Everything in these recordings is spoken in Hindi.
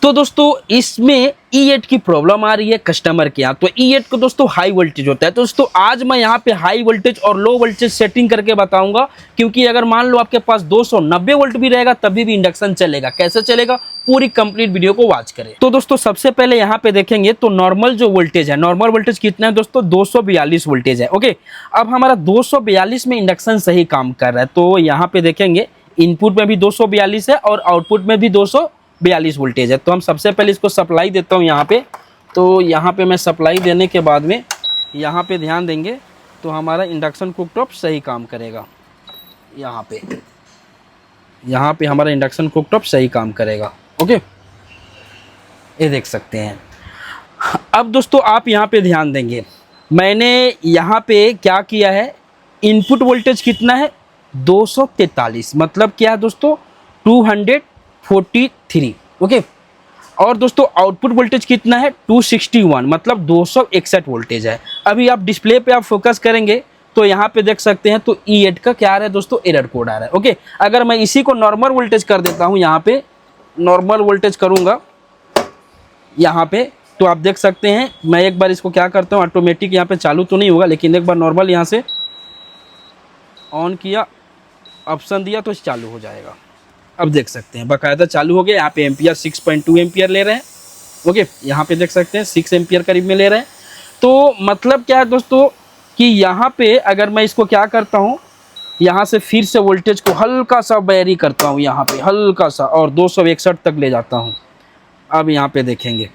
तो दोस्तों इसमें E8 की प्रॉब्लम आ रही है कस्टमर के यहाँ। तो E8 को दोस्तों हाई वोल्टेज होता है। तो दोस्तों आज मैं यहाँ पे हाई वोल्टेज और लो वोल्टेज सेटिंग करके बताऊंगा, क्योंकि अगर मान लो आपके पास 290 वोल्ट भी रहेगा तभी भी इंडक्शन चलेगा। कैसे चलेगा, पूरी कंप्लीट वीडियो को वॉच करें। तो दोस्तों सबसे पहले यहाँ पे देखेंगे तो नॉर्मल जो वोल्टेज है, नॉर्मल वोल्टेज कितना है दोस्तों, 242 वोल्टेज है। ओके, अब हमारा 242 में इंडक्शन सही काम कर रहा है। तो यहाँ पे देखेंगे इनपुट में भी 242 है और आउटपुट में भी 242 वोल्टेज है। तो हम सबसे पहले इसको सप्लाई देता हूँ यहाँ पे। तो यहाँ पे मैं सप्लाई देने के बाद में यहाँ पे ध्यान देंगे तो हमारा इंडक्शन कुकटॉप सही काम करेगा। यहाँ पे हमारा इंडक्शन कुकटॉप सही काम करेगा। ओके, ये देख सकते हैं। अब दोस्तों आप यहाँ पे ध्यान देंगे, मैंने यहाँ पे क्या किया है, इनपुट वोल्टेज कितना है 243, मतलब क्या है दोस्तों 243। ओके, और दोस्तों आउटपुट वोल्टेज कितना है 261, मतलब 261 वोल्टेज है। अभी आप डिस्प्ले पे आप फोकस करेंगे तो यहाँ पे देख सकते हैं तो E8 का क्या आ रहा है दोस्तों, एरर कोड आ रहा है। ओके, अगर मैं इसी को नॉर्मल वोल्टेज कर देता हूँ, यहाँ पे नॉर्मल वोल्टेज करूँगा यहाँ पे, तो आप देख सकते हैं मैं एक बार इसको क्या करता हूँ, ऑटोमेटिक यहाँ पे चालू तो नहीं होगा, लेकिन एक बार नॉर्मल यहाँ से ऑन किया, ऑप्शन दिया तो चालू हो जाएगा। अब देख सकते हैं बाकायदा चालू हो गया। यहाँ पे एम्पियर 6.2 एम्पियर ले रहे हैं। ओके, यहाँ पे देख सकते हैं 6 एम्पियर करीब में ले रहे हैं। तो मतलब क्या है दोस्तों कि यहाँ पे अगर मैं इसको क्या करता हूँ, यहाँ से फिर से वोल्टेज को हल्का सा वेरी करता हूँ, यहाँ पे हल्का सा, और 261 तक ले जाता हूँ। अब यहाँ पे देखेंगे,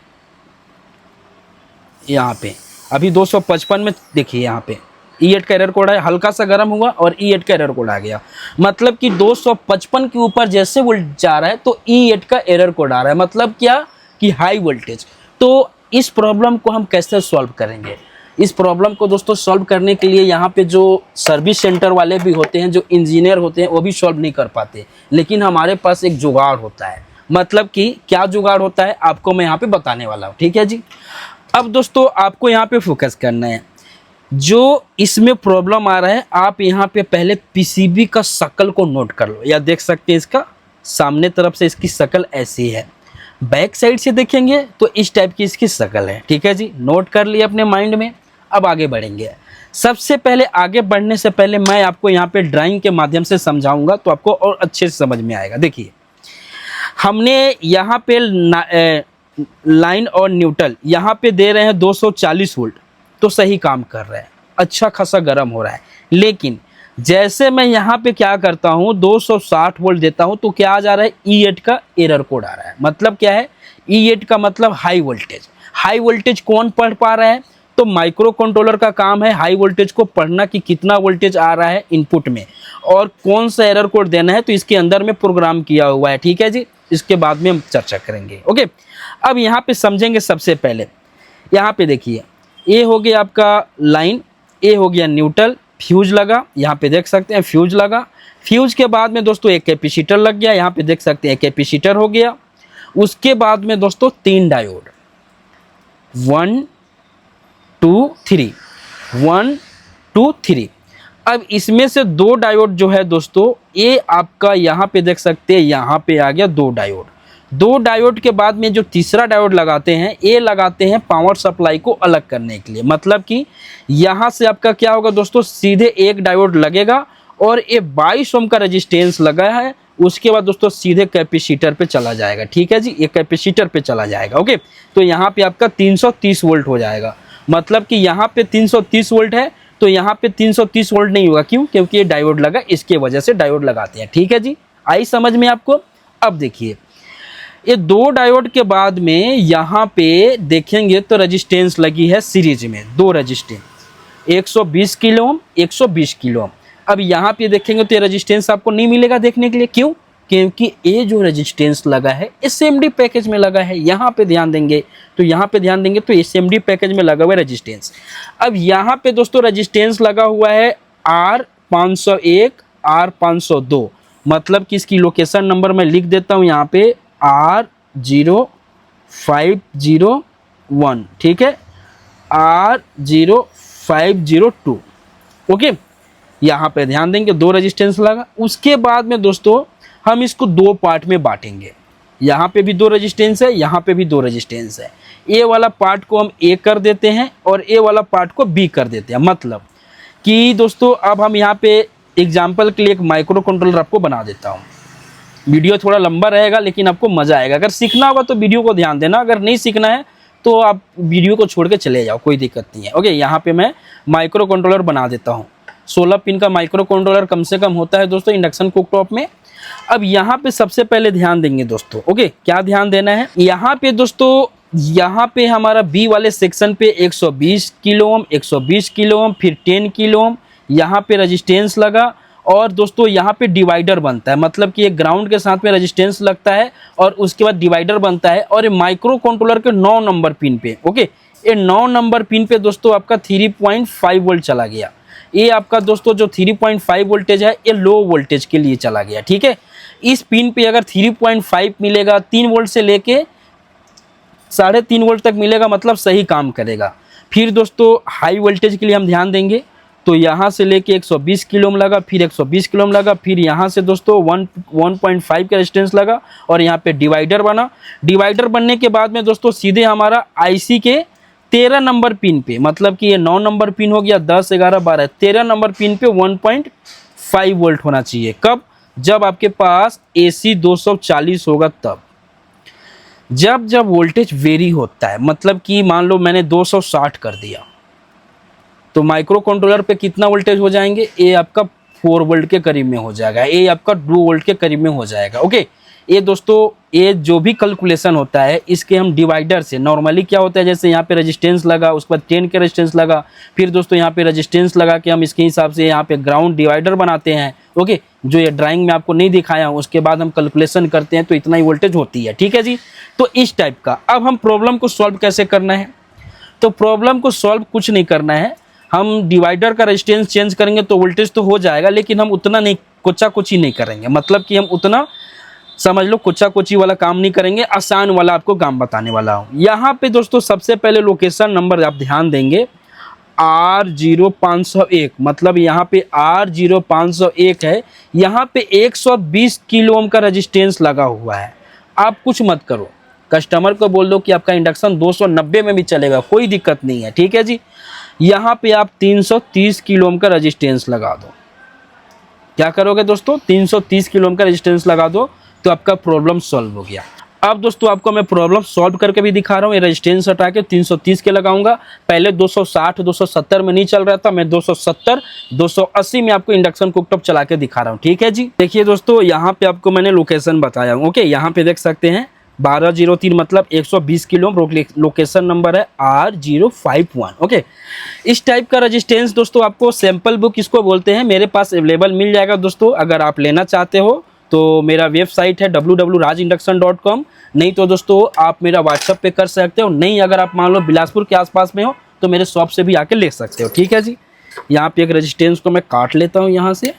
यहाँ पे अभी 255 में देखिए, यहाँ पे E8 का एरर कोड है, हल्का सा गर्म हुआ और E8 का एरर कोड आ गया। मतलब कि 255 के ऊपर जैसे वोल्ट जा रहा है तो E8 का एरर कोड आ रहा है, मतलब क्या कि हाई वोल्टेज। तो इस प्रॉब्लम को हम कैसे सॉल्व करेंगे, इस प्रॉब्लम को दोस्तों सॉल्व करने के लिए यहाँ पे जो सर्विस सेंटर वाले भी होते हैं, जो इंजीनियर होते हैं, वो भी सॉल्व नहीं कर पाते, लेकिन हमारे पास एक जुगाड़ होता है। मतलब कि क्या जुगाड़ होता है आपको मैं यहाँ पे बताने वाला हूँ। ठीक है जी, अब दोस्तों आपको यहाँ पे फोकस करना है। जो इसमें प्रॉब्लम आ रहा है, आप यहाँ पे पहले पीसीबी का शक्ल को नोट कर लो, या देख सकते हैं इसका सामने तरफ से इसकी शक्ल ऐसी है, बैक साइड से देखेंगे तो इस टाइप की इसकी शक्ल है। ठीक है जी, नोट कर लिया अपने माइंड में। अब आगे बढ़ेंगे। सबसे पहले आगे बढ़ने से पहले मैं आपको यहाँ पे ड्राइंग के माध्यम से समझाऊंगा तो आपको और अच्छे से समझ में आएगा। देखिए, हमने यहाँ पे लाइन और न्यूट्रल यहाँ पे दे रहे हैं 240 वोल्ट, तो सही काम कर रहा है, अच्छा खासा गर्म हो रहा है। लेकिन जैसे मैं यहाँ पे क्या करता हूँ 260 वोल्ट देता हूँ तो क्या आ जा रहा है, E8 का एरर कोड आ रहा है। मतलब क्या है, E8 का मतलब हाई वोल्टेज। हाई वोल्टेज कौन पढ़ पा रहा है, तो माइक्रो कंट्रोलर का काम है हाई वोल्टेज को पढ़ना कि कितना वोल्टेज आ रहा है इनपुट में और कौन सा एरर कोड देना है, तो इसके अंदर में प्रोग्राम किया हुआ है। ठीक है जी, इसके बाद में हम चर्चा करेंगे। ओके, अब यहाँ पे समझेंगे। सबसे पहले यहाँ पे देखिए, ये हो गया आपका लाइन, ये हो गया न्यूट्रल, फ्यूज लगा, यहाँ पे देख सकते हैं फ्यूज लगा। फ्यूज के बाद में दोस्तों एक कैपेसिटर लग गया, यहाँ पे देख सकते हैं कैपेसिटर हो गया। उसके बाद में दोस्तों 3 डायोड, 1 2 3, 1 2 3। अब इसमें से 2 डायोड जो है दोस्तों, ये आपका यहाँ पे देख सकते हैं, यहाँ पे आ गया 2 डायोड। 2 डायोड के बाद में जो तीसरा डायोड लगाते हैं, ये लगाते हैं पावर सप्लाई को अलग करने के लिए। मतलब कि यहाँ से आपका क्या होगा दोस्तों, सीधे एक डायोड लगेगा और ये 22 ओम का रेजिस्टेंस लगा है। उसके बाद दोस्तों सीधे कैपेसिटर पे चला जाएगा। ठीक है जी, ये कैपेसिटर पे चला जाएगा। ओके, तो यहाँ पे आपका 330 वोल्ट हो जाएगा। मतलब कि यहाँ पे 330 वोल्ट है तो यहाँ पे 330 वोल्ट नहीं होगा। क्यों, क्योंकि ये डायोड लगा, इसके वजह से डायोड लगाते हैं। ठीक है जी, आई समझ में आपको। अब देखिए, ये 2 डायोड के बाद में यहाँ पे देखेंगे तो रेजिस्टेंस लगी है सीरीज में, 2 resistance, 120 kilo ohm, 120 kilo ohm. अब यहाँ पे देखेंगे तो ये रेजिस्टेंस आपको नहीं मिलेगा देखने के लिए। क्यों, क्योंकि ये जो रेजिस्टेंस लगा है SMD पैकेज में लगा है। यहाँ पे ध्यान देंगे तो यहाँ पे ध्यान देंगे तो SMD पैकेज में लगा हुआ है रेजिस्टेंस। अब यहाँ पे दोस्तों रेजिस्टेंस लगा हुआ है R501, R502। मतलब कि इसकी लोकेशन नंबर मैं लिख देता हूँ यहाँ पे, R0501। ठीक है, R0502। ओके, यहाँ पे ध्यान देंगे 2 रेजिस्टेंस लगा। उसके बाद में दोस्तों हम इसको 2 पार्ट में बांटेंगे। यहाँ पे भी 2 रेजिस्टेंस है, यहाँ पे भी 2 रेजिस्टेंस है। ए वाला पार्ट को हम ए कर देते हैं और ए वाला पार्ट को बी कर देते हैं। मतलब कि दोस्तों अब हम यहाँ पे एग्जाम्पल के लिए एक माइक्रो कंट्रोलर आपको बना देता हूँ। वीडियो थोड़ा लंबा रहेगा लेकिन आपको मज़ा आएगा। अगर सीखना होगा तो वीडियो को ध्यान देना, अगर नहीं सीखना है तो आप वीडियो को छोड़ के चले जाओ, कोई दिक्कत नहीं है। ओके, यहाँ पे मैं माइक्रो कंट्रोलर बना देता हूँ। 16 पिन का माइक्रो कंट्रोलर कम से कम होता है दोस्तों इंडक्शन कुकटॉप में। अब यहाँ पे सबसे पहले ध्यान देंगे दोस्तों। ओके, क्या ध्यान देना है यहाँ पे दोस्तों, यहाँ पे हमारा बी वाले सेक्शन पे 120 किलो ओम, 120 किलो ओम, फिर 10 किलो ओम यहाँ पे रेजिस्टेंस लगा। और दोस्तों यहाँ पे डिवाइडर बनता है, मतलब कि एक ग्राउंड के साथ में रेजिस्टेंस लगता है और उसके बाद डिवाइडर बनता है। और ये माइक्रो कंट्रोलर के 9 नंबर पिन पे, ओके, ये 9 नंबर पिन पे दोस्तों आपका 3.5 वोल्ट चला गया। ये आपका दोस्तों जो 3.5 वोल्टेज है ये लो वोल्टेज के लिए चला गया। ठीक है, इस पिन पे अगर 3.5 मिलेगा, 3 वोल्ट से लेके 3.5 वोल्ट तक मिलेगा, मतलब सही काम करेगा। फिर दोस्तों हाई वोल्टेज के लिए हम ध्यान देंगे, तो यहाँ से लेके 120 किलो ओम लगा, फिर 120 किलो ओम लगा, फिर यहाँ से दोस्तों 1.5 का रेजिस्टेंस लगा और यहाँ पे डिवाइडर बना। डिवाइडर बनने के बाद में दोस्तों सीधे हमारा आईसी के 13 नंबर पिन पे, मतलब कि ये 9 नंबर पिन हो गया, 10, 11, 12, 13 नंबर पिन पे 1.5 वोल्ट होना चाहिए। कब? जब आपके पास AC 240 होगा तब। जब वोल्टेज वेरी होता है, मतलब कि मान लो मैंने 260 कर दिया, तो माइक्रो कंट्रोलर पे कितना वोल्टेज हो जाएंगे? ये आपका 4 वोल्ट के करीब में हो जाएगा, ये आपका 2 वोल्ट के करीब में हो जाएगा। ओके, ये दोस्तों ये जो भी कैलकुलेशन होता है इसके हम डिवाइडर से, नॉर्मली क्या होता है जैसे यहाँ पे रेजिस्टेंस लगा, उसके बाद 10 के रेजिस्टेंस लगा, फिर दोस्तों यहाँ पे रेजिस्टेंस लगा के हम इसके हिसाब से यहाँ पे ग्राउंड डिवाइडर बनाते हैं। ओके, जो ये ड्राइंग में आपको नहीं दिखाया हूँ, उसके बाद हम कैलकुलेशन करते हैं तो इतना ही वोल्टेज होती है। ठीक है जी, तो इस टाइप का। अब हम प्रॉब्लम को सॉल्व कैसे करना है? तो प्रॉब्लम को सॉल्व कुछ नहीं करना है, हम डिवाइडर का रेजिस्टेंस चेंज करेंगे तो वोल्टेज तो हो जाएगा, लेकिन हम उतना नहीं कोचा कोची नहीं करेंगे। मतलब कि हम उतना समझ लो कोचा कोची वाला काम नहीं करेंगे, आसान वाला आपको काम बताने वाला हूँ। यहाँ पे दोस्तों सबसे पहले लोकेशन नंबर आप ध्यान देंगे, R0501, मतलब यहाँ पे R0501 है। यहाँ पे 120 किलो ओम का रेजिस्टेंस लगा हुआ है। आप कुछ मत करो, कस्टमर को बोल दो कि आपका इंडक्शन 290 में भी चलेगा, कोई दिक्कत नहीं है। ठीक है जी, यहाँ पे आप 330 किलो ओम का रेजिस्टेंस लगा दो। क्या करोगे दोस्तों? 330 किलो ओम का रेजिस्टेंस लगा दो तो आपका प्रॉब्लम सॉल्व हो गया। अब दोस्तों आपको मैं प्रॉब्लम सॉल्व करके भी दिखा रहा हूँ। ये रेजिस्टेंस हटा के 330 के लगाऊंगा। पहले 260 270 में नहीं चल रहा था, मैं 270 280 में आपको इंडक्शन कुकटॉप चला के दिखा रहा हूँ। ठीक है जी, देखिए दोस्तों यहाँ पे आपको मैंने लोकेशन बताया। ओके, यहाँ पे देख सकते हैं 1203, मतलब 120 किलो ओम, लोकेशन नंबर है R051। ओके, इस टाइप का रेजिस्टेंस दोस्तों आपको सैंपल बुक इसको बोलते हैं, मेरे पास अवेलेबल मिल जाएगा दोस्तों। अगर आप लेना चाहते हो तो मेरा वेबसाइट है www.rajinduction.com, नहीं तो दोस्तों आप मेरा व्हाट्सएप पे कर सकते हो। नहीं, अगर आप मान लो बिलासपुर के आसपास में हो तो मेरे शॉप से भी आके ले सकते हो। ठीक है जी, यहाँ पे एक रेजिस्टेंस को मैं काट लेता हूँ यहाँ से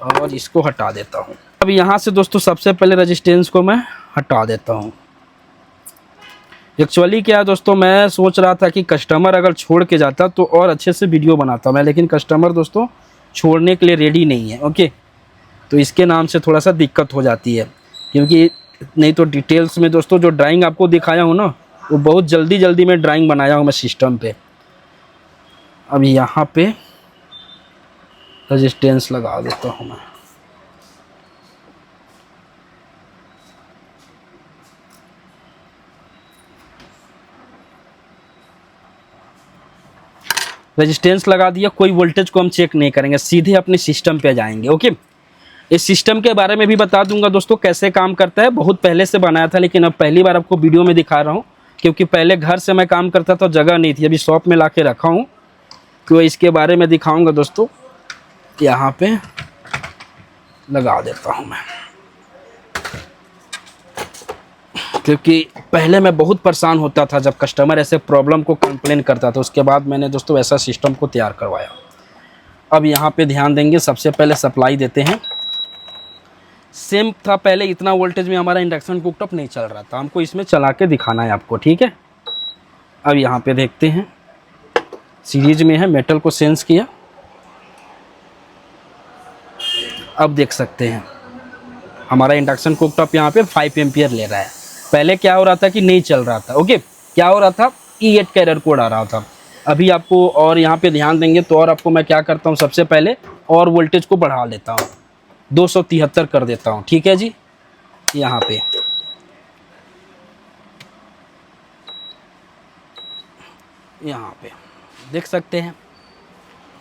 और इसको हटा देता हूँ। अब यहाँ से दोस्तों सबसे पहले रेजिस्टेंस को मैं हटा देता हूँ। एक्चुअली क्या है दोस्तों, मैं सोच रहा था कि कस्टमर अगर छोड़ के जाता तो और अच्छे से वीडियो बनाता मैं, लेकिन कस्टमर दोस्तों छोड़ने के लिए रेडी नहीं है। ओके, तो इसके नाम से थोड़ा सा दिक्कत हो जाती है, क्योंकि नहीं तो डिटेल्स में दोस्तों जो ड्राइंग आपको दिखाया हूँ ना, वो बहुत जल्दी में ड्राइंग बनाया हूँ मैं सिस्टम पे। अब यहाँ पे रेजिस्टेंस लगा देता हूँ मैं। रेजिस्टेंस लगा दिया, कोई वोल्टेज को हम चेक नहीं करेंगे, सीधे अपने सिस्टम पे जाएंगे। ओके, इस सिस्टम के बारे में भी बता दूंगा दोस्तों कैसे काम करता है। बहुत पहले से बनाया था, लेकिन अब पहली बार आपको वीडियो में दिखा रहा हूँ, क्योंकि पहले घर से मैं काम करता था, जगह नहीं थी, अभी शॉप में ला के रखा हूँ, तो इसके बारे में दिखाऊंगा दोस्तों। यहाँ पे लगा देता हूँ मैं, क्योंकि पहले मैं बहुत परेशान होता था जब कस्टमर ऐसे प्रॉब्लम को कंप्लेन करता था। उसके बाद मैंने दोस्तों ऐसा सिस्टम को तैयार करवाया। अब यहाँ पे ध्यान देंगे, सबसे पहले सप्लाई देते हैं। सेम था पहले, इतना वोल्टेज में हमारा इंडक्शन कुकटॉप नहीं चल रहा था, हमको इसमें चला के दिखाना है आपको। ठीक है, अब यहाँ पे देखते हैं, सीरीज में है, मेटल को सेंस किया। अब देख सकते हैं हमारा इंडक्शन कुकटॉप यहाँ पे 5 एम्पियर ले रहा है। पहले क्या हो रहा था कि नहीं चल रहा था। ओके, क्या हो रहा था, E8 का एरर कोड आ रहा था। अभी आपको और यहाँ पे ध्यान देंगे तो और आपको मैं क्या करता हूँ, सबसे पहले और वोल्टेज को बढ़ा लेता हूँ, 273 कर देता हूँ। ठीक है जी, यहाँ पे देख सकते हैं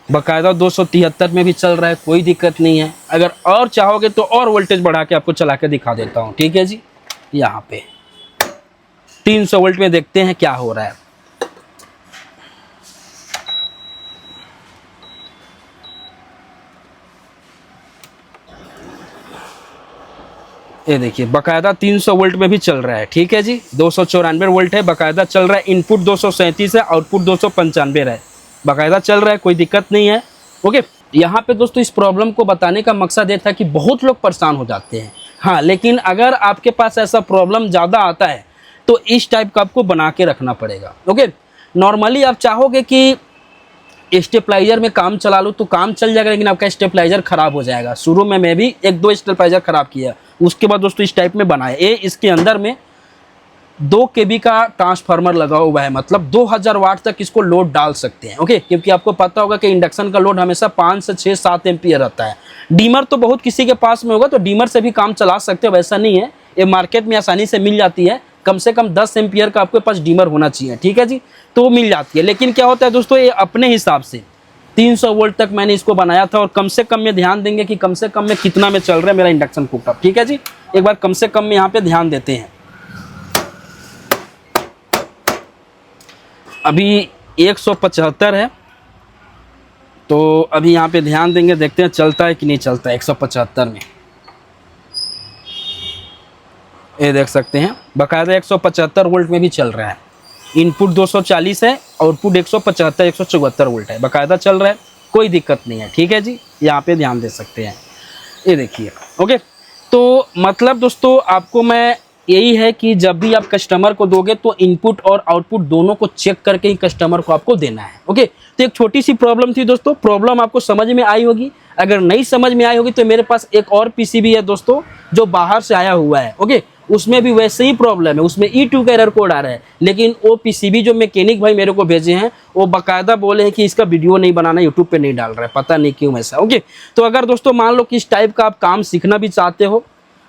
बकायदा 273 में भी चल रहा है, कोई दिक्कत नहीं है। अगर और चाहोगे तो और वोल्टेज बढ़ा के आपको चला के दिखा देता हूँ। ठीक है जी, यहाँ पे 300 वोल्ट में देखते हैं क्या हो रहा है। ये देखिए बकायदा 300 वोल्ट में भी चल रहा है। ठीक है जी, 294 वोल्ट है, बकायदा चल रहा है। इनपुट 237 है, आउटपुट 295 है, बकायदा चल रहा है, कोई दिक्कत नहीं है। ओके, यहाँ पे दोस्तों इस प्रॉब्लम को बताने का मकसद ये था कि बहुत लोग परेशान हो जाते हैं। हाँ, लेकिन अगर आपके पास ऐसा प्रॉब्लम ज़्यादा आता है तो इस टाइप का आपको बना के रखना पड़ेगा। ओके, नॉर्मली आप चाहोगे कि स्टेपलाइजर में काम चला लो तो काम चल जाएगा, लेकिन आपका स्टेपलाइजर खराब हो जाएगा। शुरू में मैं भी 1-2 स्टेपलाइजर खराब किया, उसके बाद दोस्तों इस टाइप में बनाया। ये इसके अंदर में 2 kV का ट्रांसफार्मर लगा हुआ है, मतलब 2000 वाट तक इसको लोड डाल सकते हैं। ओके, क्योंकि आपको पता होगा कि इंडक्शन का लोड हमेशा 5 से 6-7 एम्पियर रहता है। डीमर तो बहुत किसी के पास में होगा, तो डीमर से भी काम चला सकते हो, वैसा नहीं है। ये मार्केट में आसानी से मिल जाती है, कम से कम 10 एम्पियर का आपके पास डीमर होना चाहिए। ठीक है जी, तो मिल जाती है। लेकिन क्या होता है दोस्तों, ये अपने हिसाब से 300 वोल्ट तक मैंने इसको बनाया था, और कम से कम में ध्यान देंगे कि कम से कम में कितना में चल रहा है मेरा इंडक्शन कुकटॉप। ठीक है जी, एक बार कम से कम में यहाँ पे ध्यान देते हैं। अभी 175 है, तो अभी यहाँ पे ध्यान देंगे, देखते हैं चलता है कि नहीं चलता है 175 में। ये देख सकते हैं बकायदा 175 वोल्ट में भी चल रहा है। इनपुट 240 है, आउटपुट 174 वोल्ट है, बकायदा चल रहा है, कोई दिक्कत नहीं है। ठीक है जी, यहाँ पे ध्यान दे सकते हैं। ये देखिए। ओके, तो मतलब दोस्तों आपको मैं यही है कि जब भी आप कस्टमर को दोगे तो इनपुट और आउटपुट दोनों को चेक करके ही कस्टमर को आपको देना है। ओके, तो एक छोटी सी प्रॉब्लम थी दोस्तों, प्रॉब्लम आपको समझ में आई होगी। अगर नहीं समझ में आई होगी तो मेरे पास एक और पीसीबी है दोस्तों, जो बाहर से आया हुआ है। ओके, उसमें भी वैसे ही प्रॉब्लम है, उसमें E2 का एरर कोड आ रहा है। लेकिन वो पीसीबी जो मैकेनिक भाई मेरे को भेजे हैं, वो बाकायदा बोले हैं कि इसका वीडियो नहीं बनाना, यूट्यूब पे नहीं डाल रहा है, पता नहीं क्यों ऐसा। ओके, तो अगर दोस्तों मान लो कि इस टाइप का आप काम सीखना भी चाहते हो,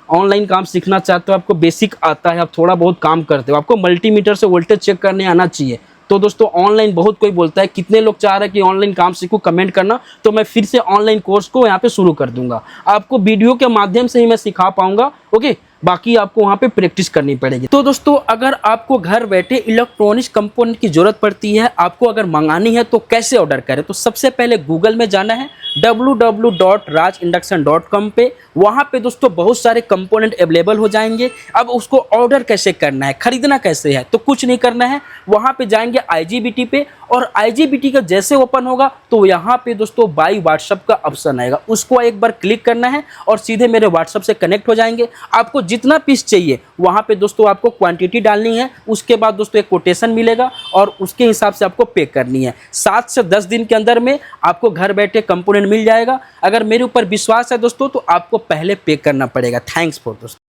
ऑनलाइन काम सीखना चाहते हो, आपको बेसिक आता है, आप थोड़ा बहुत काम करते हो, आपको मल्टीमीटर से वोल्टेज चेक करने आना चाहिए, तो दोस्तों ऑनलाइन बहुत कोई बोलता है, कितने लोग चाह रहे हैं कि ऑनलाइन काम सीखूं, कमेंट करना, तो मैं फिर से ऑनलाइन कोर्स को यहाँ पे शुरू कर दूंगा। आपको वीडियो के माध्यम से ही मैं सिखा पाऊंगा। ओके, बाकी आपको वहाँ पे प्रैक्टिस करनी पड़ेगी। तो दोस्तों अगर आपको घर बैठे इलेक्ट्रॉनिक्स कंपोनेंट की जरूरत पड़ती है, आपको अगर मंगानी है तो कैसे ऑर्डर करें, तो सबसे पहले गूगल में जाना है www.rajinduction.com पे। वहाँ पे दोस्तों बहुत सारे कंपोनेंट अवेलेबल हो जाएंगे। अब उसको ऑर्डर कैसे करना है, खरीदना कैसे है, तो कुछ नहीं करना है, वहाँ पे जाएंगे IGBT पे, और IGBT का जैसे ओपन होगा तो यहाँ पे दोस्तों बाई व्हाट्सएप का ऑप्शन आएगा, उसको एक बार क्लिक करना है और सीधे मेरे व्हाट्सएप से कनेक्ट हो जाएंगे। आपको जितना पीस चाहिए वहाँ पे दोस्तों आपको क्वांटिटी डालनी है, उसके बाद दोस्तों एक कोटेशन मिलेगा और उसके हिसाब से आपको पे करनी है। 7 से 10 दिन के अंदर में आपको घर बैठे कंपोनेंट मिल जाएगा। अगर मेरे ऊपर विश्वास है दोस्तों तो आपको पहले पे करना पड़ेगा। थैंक्स फॉर दोस्तों।